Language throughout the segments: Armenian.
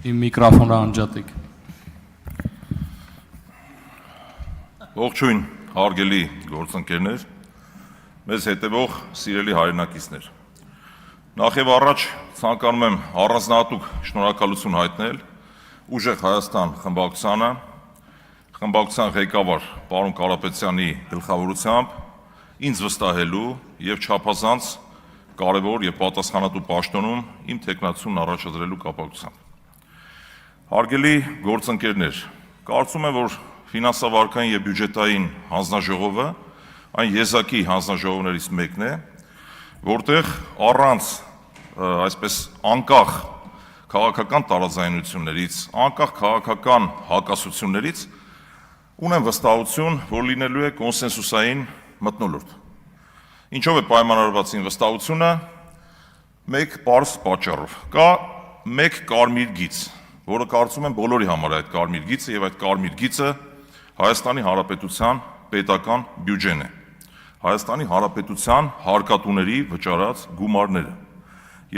Իմ միկրոֆոնը անջատեք։ Ողջույն, հարգելի գործընկերներ, մեզ հետևող սիրելի հայրենակիցներ։ Նախ եւ առաջ ցանկանում եմ առանձնահատուկ շնորհակալություն հայտնել Ուժեղ Հայաստան խմբակցությանը, խմբակցության ղեկավար պարոն Կարապետյանի գլխավորությամբ ինձ վստահելու եւ չափազանց կարևոր եւ պատասխանատու պաշտոնում իմ թեկնածությունն առաջադրելու կապակցությամբ։ Հարգելի գործընկերներ, կարծում եմ, որ ֆինանսավարկային եւ բյուջետային հանձնաժողովը այն եզակի հանձնաժողովներից մեկն է, որտեղ առանց այսպես անկախ քաղաքական տարաձայնություններից, անկախ քաղաքական հակասություններից ունեմ վստահություն, որ լինելու է կոնսենսուսային մթնոլորտ։ Ինչով է պայմանավորված իմ վստահությունը, մեկ պարզ պատճառով։ Կա մեկ կարմիր գիծ, որը կարծում եմ բոլորի համար այդ կարմիր գիծը եւ այդ կարմիր գիծը Հայաստանի Հանրապետության պետական բյուջեն է։ Հայաստանի Հանրապետության հարկատուների վճարած գումարները։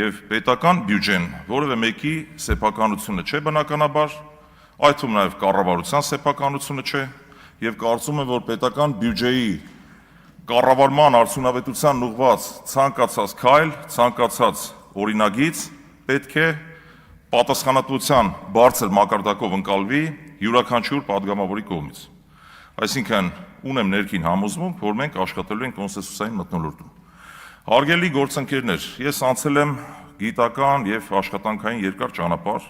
Եվ պետական բյուջեն որևէ մեկի սեփականությունը չէ բնականաբար, այդ թվում նաեւ կառավարության սեփականությունը չէ, եւ կարծում եմ, որ պետական բյուջեի կառավարման արդյունավետության ուղղված ցանկացած քայլ, ցանկացած օրինագիծ պետք է պատասխանատվության բարձր մակարդակով ընկալվի յուրաքանչյուր падգամավորի կողմից։ Այսինքն ունեմ ներքին համոզմունք, որ մենք աշխատելու ենք կոնսենսուսային մթնոլորտում։ Հարգելի գործընկերներ, ես անցել եմ գիտական եւ աշխատանքային երկար ճանապարհ,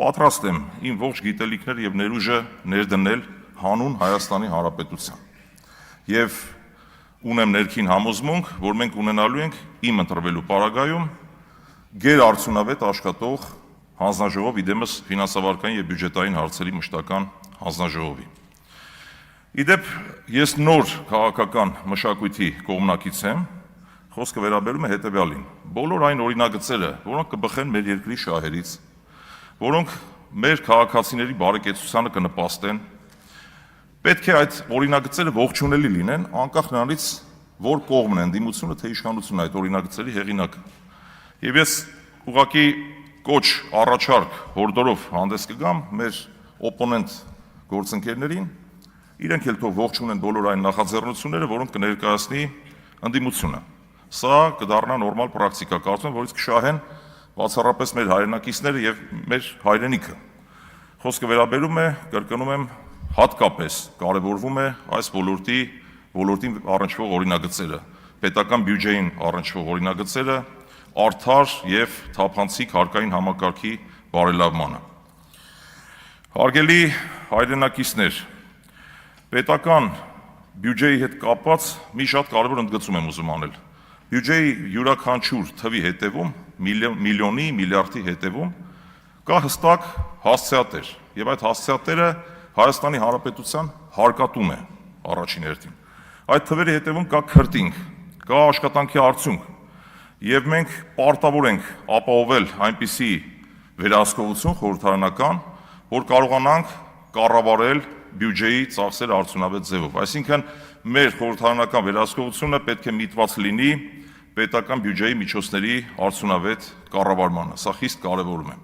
պատրաստ եմ իմ ողջ գիտելիքները եւ ներուժը ներդնել հանուն Հայաստանի Հանրապետության։ Եվ ունեմ ներքին համոզմունք, որ մենք ունենալու ենք իմ ընտրվելու պարագայում գերարդյունավետ աշխատող հանձնաժողով, իդեմս ֆինանսավարկային եւ բյուջետային հարցերի մշտական հանձնաժողովի։ Իդեպ ես նոր քաղաքական մշակույթի կողմնակից եմ, խոսքը վերաբերում է հետեւյալին. բոլոր այն օրինագծերը, որոնք կբխեն մեր երկրի շահերից, որոնք մեր քաղաքացիների բարեկեցությանը կնպաստեն, պետք է այդ օրինագծերը ողջունելի լինեն, անկախ նրանից, որ կողմն է ընդդիմությունը, թե իշխանությունը այդ օրինագծերի հեղինակը։ Եվ ես ուղղակի կոչ առաջարկ հորդորով հանդես կգամ մեր օպոնենտ գործընկերներին, իրենք էլ թող ողջունեն բոլոր այն նախաձեռնությունները, որոնք կներկայացնի ընդդիմությունը։ Սա կդառնա նորմալ պրակտիկա, կարծում եմ, որից կշահեն բացառապես մեր հայրենակիցները եւ մեր հայրենիքը։ Խոսքը վերաբերում է, կրկնում եմ, հատկապես կարևորվում է այս ոլորտին առնչվող օրինագծերը, պետական բյուջեին առնչվող օրինագծերը, արդար եւ թափանցիկ հարկային համակարգի բարելավմանը։ Հարգելի հայրենակիցներ, պետական բյուջեի հետ կապված մի շատ կարևոր ընդգծում եմ ուզում անել։ Բյուջեի յուրաքանչյուր թվի հետևում, միլիոնի, միլիարդի հետևում կա հստակ հասցեատեր, եւ այդ հասցեատերը Հայաստանի Հանրապետության հարկատում է առաջին հերթին։ Այդ թվերի հետևում կա քրտինգ, կա աշխատանքի արդյունք, եւ մենք պարտավոր ենք ապահովել այնպիսի վերահսկողություն խորհրդարանական, որ կարողանանք կառավարել բյուջեի ծախսերը արդյունավետ ձևով։ Այսինքն մեր խորհրդարանական վերահսկողությունը պետք է միտված լինի պետական բյուջեի միջոցների արդյունավետ կառավարմանը։ Սա խիստ կարևորում է։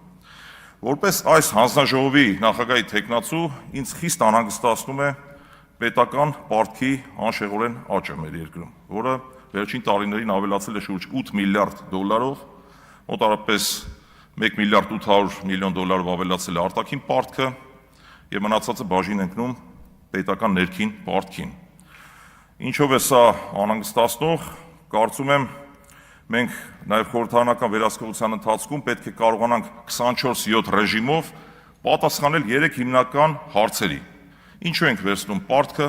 Որպես այս հանձնաժողովի նախագահի թեկնածու ինձ խիստ անհանգստացնում է պետական պարտքի անշեղորեն աճը մեր երկրում, որը վերջին տարիներին ավելացել է շուրջ 8 միլիարդ դոլարով, մոտավորապես 1 միլիարդ 800 միլիոն դոլարով ավելացել է արտաքին պարտքը եւ մնացածը բաժին ընկնում պետական ներքին պարտքին։ Ինչով է սա անհանգստացնող, կարծում եմ մենք նաեւ խորհրդարանական վերահսկողության ընթացքում պետք է կարողանանք 24/7 ռեժիմով պատասխանել 3 հիմնական հարցերի։ Ինչու ենք վերցնում պարտքը,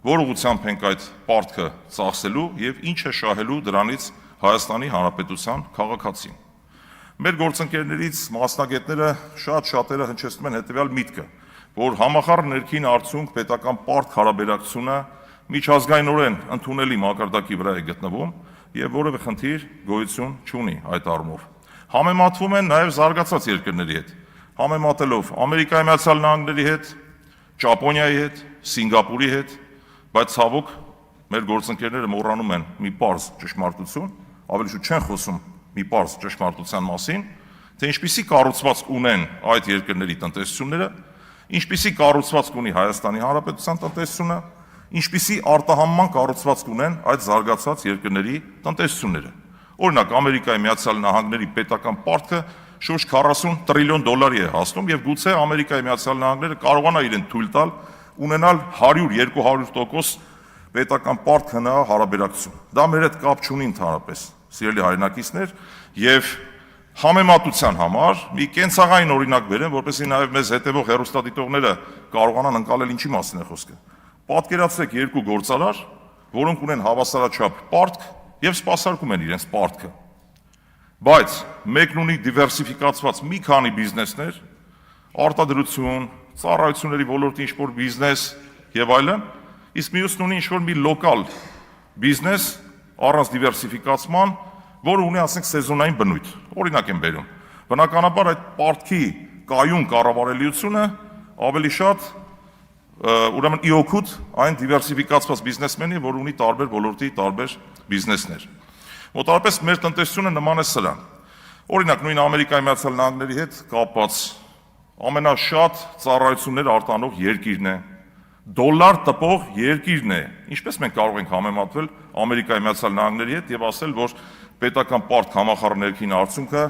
որ ուղղությամբ ենք այդ պարտքը ծախսելու եւ ինչ է շահելու դրանից Հայաստանի Հանրապետության քաղաքացին։ Մեր գործընկերներից մասնագետները շատերը հնչեցնում են հետեւյալ միտքը, որ համախառն ներքին արդյունք պետական պարտ հարաբերակցությունը միջազգայինորեն ընդունելի մակարդակի վրա է գտնվում եւ որևէ խնդիր գոյություն չունի այդ առումով։ Համեմատվում են նաեւ զարգացած երկրների հետ, համեմատելով Ամերիկայի Միացյալ Նահանգների հետ, Ճապոնիայի հետ, Սինգապուրի հետ, բայց ցավոք մեր գործընկերները մոռանում են մի պարզ ճշմարտություն, ավելի շուտ չեն խոսում մի պարզ ճշմարտության մասին, թե ինչպիսի կառուցվածք ունեն այդ երկրների տնտեսությունները, ինչպիսի կառուցվածք ունի Հայաստանի Հանրապետության տնտեսությունը, ինչպիսի արտահանման կառուցվածք ունեն այդ զարգացած երկրների տնտեսությունները։ Օրինակ, Ամերիկայի Միացյալ Նահանգների պետական պարտքը շուրջ 40 տրիլիոն դոլարի է հասնում եւ գուցե Ամերիկայի Միացյալ Նահանգները կարողանա իրեն թույլ տալ ունենալ 100-200% պետական պարտք հնա հարաբերակցություն։ Դա մեր հետ կապ չունի ընդհանրապես, սիրելի հայրենակիցներ, եւ համեմատության համար մի կենցաղային օրինակ բերեմ, որպեսզի նաեւ մեզ հետեւող հեռուստադիտողները կարողանան ընկալել ինչի մասին է խոսքը։ Պատկերացրեք երկու գործարար, որոնք ունեն հավասարաչափ պարտք եւ սպասարկում են իրենց պարտքը։ Բայց մեկն ունի դիվերսիֆիկացված մի քանի բիզնեսներ, արտադրություն, ծառայությունների ոլորտի ինչ-որ բիզնես եւ այլն, իսկ մյուսն ունի ինչ-որ մի լոկալ բիզնես առանց դիվերսիֆիկացման, որը ունի, ասենք, սեզոնային բնույթ։ Օրինակ եմ բերում։ Բնականաբար այդ պարտքի կայուն կառավարելիությունը ավելի շատ ուրեմն իօգուտ այն դիվերսիֆիկացված բիզնեսմենի, որ ունի տարբեր ոլորտի տարբեր բիզնեսներ։ Մոտավորապես մեր տնտեսությունը նման է սրան։ Օրինակ, նույն Ամերիկայի Միացյալ Նահանգների հետ կապված ամենաշատ ծառայություններ արտանող երկիրն է, դոլար տպող երկիրն է։ Ինչպես մենք կարող ենք համեմատվել Ամերիկայի Միացյալ Նահանգների հետ եւ ասել, որ պետական պարտք համախառն ներքին արդյունքը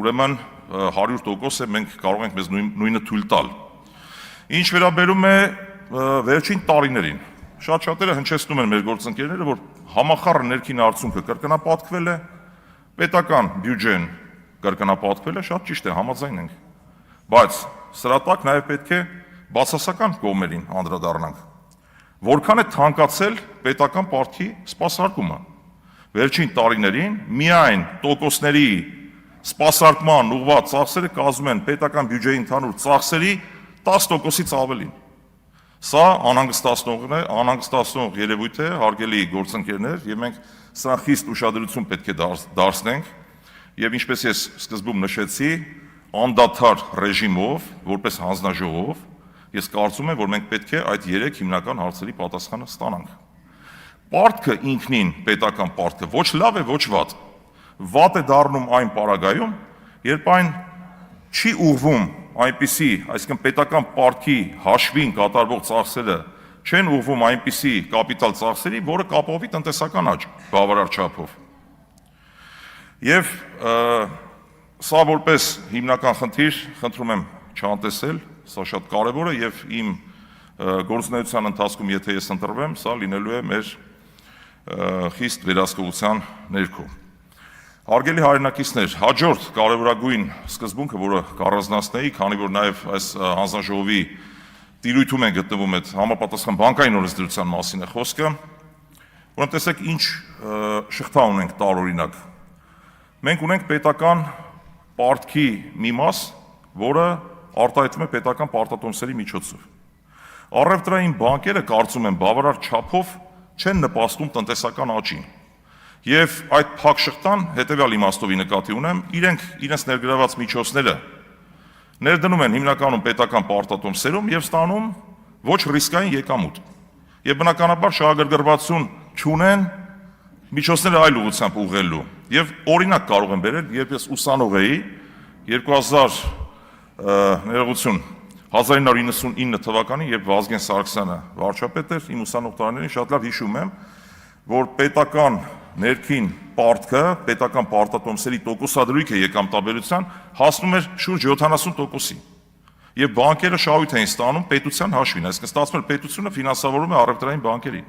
ուրեմն 100% է, մենք կարող ենք մեզ նույնը թույլ տալ։ Ինչ վերաբերում է վերջին տարիներին, շատ-շատերը հնչեցնում են մեր գործընկերները, որ համախառն ներքին արդյունքը կրկնապատկվել է, պետական բյուջեն կրկնապատկվել է, շատ ճիշտ է, համաձայն ենք։ Բայց սրա տակ նաև պետք է բացասական կողմերին անդրադառնանք։ Որքան է թանկացել պետական պարտքի սպասարկումը։ Վերջին տարիներին միայն տոկոսների սպասարկման ուղղված ծախսերը կազմում են պետական բյուջեի ընդհանուր ծախսերի 10%-ից ավելին։ Սա անհանգստացնող երևույթ է, հարգելի գործընկերներ, եւ մենք սա խիստ ուշադրություն պետք է դարձնենք, եւ ինչպես ես սկզբում նշեցի, անդադար ռեժիմով, որպես հանձնաժողով, ես կարծում եմ, որ մենք պետք է այդ 3 հիմնական հարցերի պատասխանը ստանանք։ Պարտքը ինքնին, պետական պարտքը, ոչ լավ է, ոչ վատ։ Վատ է դառնում այն պարագայում, երբ այն չի ուղղվում այնպիսի, այսինքն պետական պարտքի հաշվին կատարվող ծախսերը չեն ուղղվում այնպիսի կապիտալ ծախսերի, որը կապովի տնտեսական աճ բավարար չափով։ Եվ սա որպես հիմնական խնդիր, խնդրում եմ չանտեսել, սա շատ կարևոր է եւ իմ գործունեության ընթացքում, եթե ես ընտրվեմ, սա լինելու է մեր խիստ վերահսկողության ներքո։ Հարգելի հայրենակիցներ, հաջորդ կարևորագույն սկզբունքը, որը կառանձնացնեի, քանի որ նաև այս հանձնաժողովի տիրույթում են գտնվում այդ համապատասխան բանկային օրենսդրության մասին է խոսքը, ուրեմն տեսեք ինչ շղթա ունենք տարօրինակ։ Մենք ունենք պետական պարտքի մի մաս, որը արտահայտվում է պետական պարտատոմսերի միջոցով։ Առևտրային բանկերը կարծում են բավարար չափով չեն նպաստում տնտեսական աճին։ Եվ այդ փակ շղթան հետևյալ իմաստով նկատի ունեմ, իրենք իրենց ներգրաված միջոցները ներդնում են հիմնականում պետական պարտատոմսերում եւ ստանում ոչ ռիսկային եկամուտ։ Եվ բնականաբար շահագրգռվածություն չունեն միջոցները այլ ուղղությամբ ուղղելու։ Եվ օրինակ կարող եմ բերել, երբ ես ուսանող էի 1999 թվականին, երբ Վազգեն Սարգսյանը վարչապետ էր, իմ ուսանող տարիներին շատ լավ հիշում եմ, որ պետական ներքին պարտքը, պետական պարտատոմսերի տոկոսադրույքը եկամտաբերության հասնում էր շուրջ 70%-ի։ Եվ բանկերը շահույթ էին ստանում պետության հաշվին, այսինքն ստացվում էր պետությունը ֆինանսավորում է առևտրային բանկերին։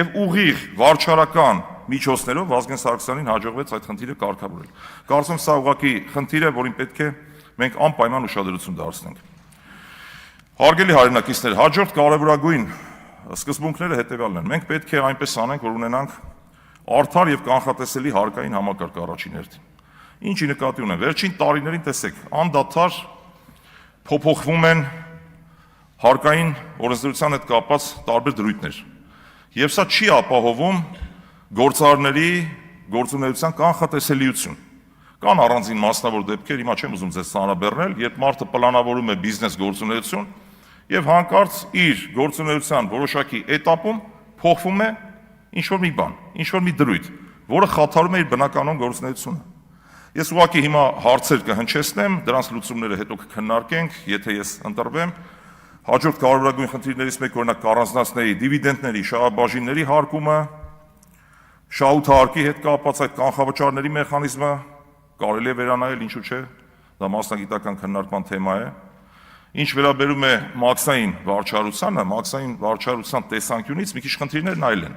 Եվ ուղիղ վարչարական միջոցներով Վազգեն Սարգսյանին հաջողվեց այդ խնդիրը կարգավորել։ Կարծում եմ սա ուղղակի խնդիր է, որին պետք է մենք անպայման ուշադրություն դարձնենք։ Հարգելի հայրենակիցներ, հաջորդ կարևորագույն սկզբունքները հետևյալն են։ Մենք պետք է այնպես անենք, որ ունենանք արդար եւ կանխատեսելի հարկային համակարգ առաջին հերթին։ Ինչի նկատի ունեմ, վերջին տարիներին տեսեք, անդադար փոփոխվում են հարկային օրենսդրության հետ կապված տարբեր դրույթներ։ Եվ սա չի ապահովում գործարարների գործունեության կանխատեսելիություն։ Կան առանձին մասնավոր դեպքեր, հիմա չեմ ուզում ձեզ ծանրաբեռնել, երբ մարդը պլանավորում է բիզնես գործունեություն եւ հանկարծ իր գործունեության որոշակի этаպում փոխվում է ինչ-որ մի բան, ինչ-որ մի դրույթ, որը խաթարում է իր բնականոն գործունեությունը։ Ես ուղղակի հիմա հարցեր կհնչեցնեմ, դրանց լուծումները հետո կքննարկենք, եթե ես ընտրվեմ։ Հաջորդ կարևորագույն խնդիրներից մեկը օրինակ կառանձնացնեի դիվիդենդների, շահաբաժինների հարկումը, շահութահարկի հետ կապված այդ կանխավճարների մեխանիզմը կարելի է վերանայել, ինչու՞ չէ, դա մասնագիտական քննարկման թեմա է։ Ինչ վերաբերում է մաքսային վարչարությանը, մաքսային վարչարության տեսանկյունից մի քիչ խնդիրներն այլ են։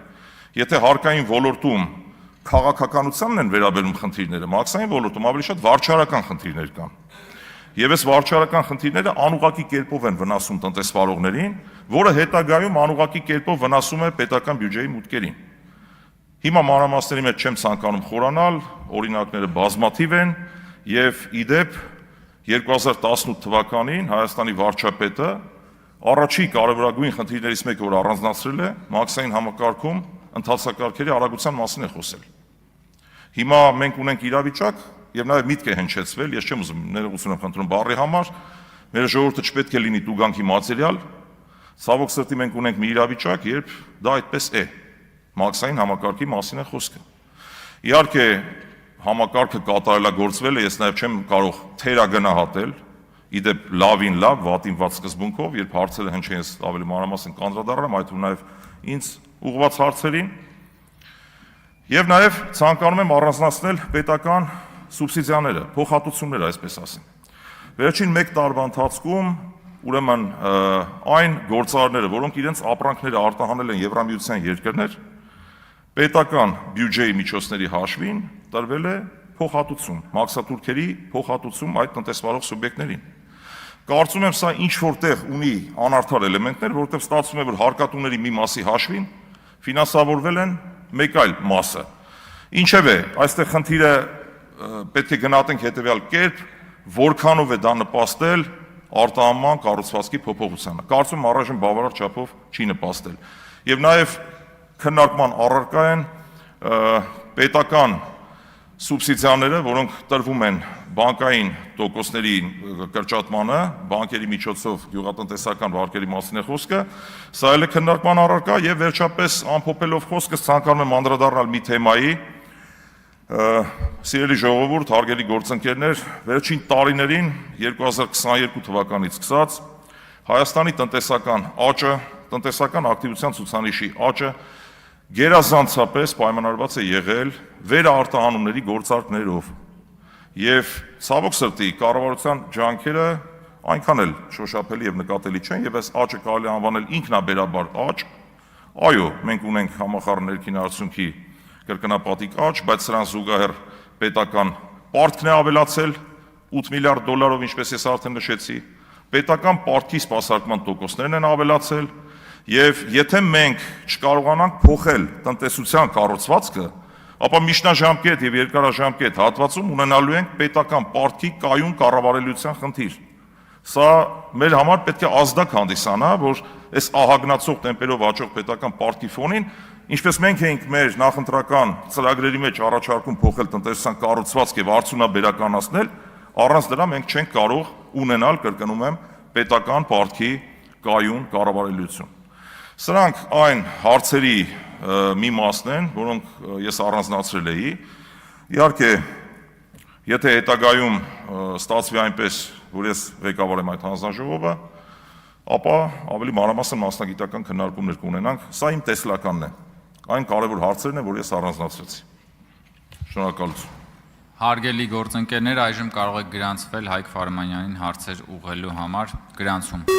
Եթե հարկային ոլորտում քաղաքականությանն են վերաբերում խնդիրները, մաքսային ոլորտում ավելի շատ վարչարական խնդիրներ կան։ Եվ այս վարչարական խնդիրները անուղղակի կերպով են վնասում տնտեսվարողներին, որը հետագայում անուղղակի կերպով վնասում է պետական բյուջեի մուտքերին։ Հիմա մանրամասների մեջ չեմ ցանկանում խորանալ, օրինակները բազմաթիվ են, եւ իդեպ 2018 թվականին Հայաստանի վարչապետը առաջի կարևորագույն խնդիրներից մեկը, որ առանձնացրել է, մաքսային համակարգում ընթացակարգերի արագության մասին է խոսել։ Հիմա մենք ունենք իրավիճակ եւ նաեւ միտք է հնչեցվել, ես չեմ ուզում ներողություն եմ խնդրում բառի համար, մեր ժողովուրդը չպետք է լինի տուգանքի մատերիալ, ցավոք սրտի մենք ունենք մի իրավիճակ, երբ դա այդպես է։ Մաքսային համակարգի մասին է խոսքը։ Իհարկե համակարգը կատարելագործվել է, ես նաև չեմ կարող թերագնահատել, իդեպ լավին լավ, վատին վատ սկզբունքով, երբ հարցերը հնչեն, ես ավելի մանրամասն կանդրադառնամ, այդ ու նաև ինձ ուղղված հարցերին։ Եվ նաև ցանկանում եմ առանձնացնել պետական սուբսիդիաները, փոխհատուցումները, այսպես ասեմ։ Վերջին 1 տարվա ընթացքում ուրեմն այն գործարարները, որոնք իրենց ապրանքները արտահանել են Եվրամիության երկրներ, պետական բյուջեի միջոցների հաշվին տրվել է փոխհատուցում, մաքսատուրքերի փոխհատուցում այդ տնտեսվարող սուբյեկտներին։ Կարծում եմ սա ինչ որտեղ ունի անարդար էլեմենտներ, որովհետև ստացվում է, որ հարկատուների մի մասի հաշվին ֆինանսավորվել են մեկ այլ մասը։ Ինչևէ, այստեղ խնդիրը պետք է գնահատենք հետևյալ կերպ, որքանով է դա նպաստել արտահանման կառուցվածքի փոփոխությանը։ Կարծում եմ առայժմ բավարար չափով չի նպաստել։ Եվ նաև քննարկման առարկա են պետական սուբսիդիաները, որոնք տրվում են բանկային տոկոսների կրճատմանը, բանկերի միջոցով գյուղատնտեսական վարկերի մասին է խոսքը, սա էլ է քննարկման առարկա եւ վերջապես ամփոփելով խոսքս ցանկանում եմ անդրադառնալ մի թեմայի, սիրելի ժողովուրդ, հարգելի գործընկերներ, վերջին տարիներին 2022 թվականից սկսած Հայաստանի տնտեսական աճը, տնտեսական ակտիվության ցուցանիշի աճը գերազանցապես պայմանավորված է եղել վերարտահանումների գործարքներով եւ ցավոք սրտի կառավարության ջանքերը այնքան էլ շոշափելի եւ նկատելի չեն եւ այս աճը կարելի է անվանել ինքնաբերաբար աճ։ Այո, մենք ունենք համախառն ներքին արդյունքի կրկնապատիկ աճ, բայց սրան զուգահեռ պետական պարտքն է ավելացել 8 միլիարդ դոլարով, ինչպես ես արդեն նշեցի, պետական պարտքի սպասարկման տոկոսներն են ավելացել եւ եթե մենք չկարողանանք փոխել տնտեսության կառուցվածքը, ապա միջնաժամկետ եւ երկարաժամկետ հատվածում ունենալու ենք պետական պարտքի կայուն կառավարելիության խնդիր։ Սա մեր համար պետք է ազդակ հանդիսանա, որ այս ահագնացող տեմպերով աճող պետական պարտքի ֆոնին, ինչպես մենք էինք մեր նախընտրական ծրագրերի մեջ առաջարկում փոխել տնտեսության կառուցվածք եւ արդյունաբերականացնել, առանց դրա մենք չենք կարող ունենալ, կրկնում եմ, պետական պարտքի կայուն կառավարելիություն։ Սրանք այն հարցերի մի մասն են, որոնք ես առանձնացրել էի։ Իհարկե, եթե հետագայում ստացվի այնպես, որ ես ղեկավարեմ այդ հանձնաժողովը, ապա ավելի մանրամասն մասնագիտական քննարկումներ կունենանք։ Սա իմ տեսլականն է։ Այն կարևոր հարցերն են, որ ես առանձնացրեցի։ Շնորհակալություն։ Հարգելի գործընկերներ, այժմ կարող եք գրանցվել Հայկ Ֆարմանյանին հարցեր ուղղելու համար գրանցում։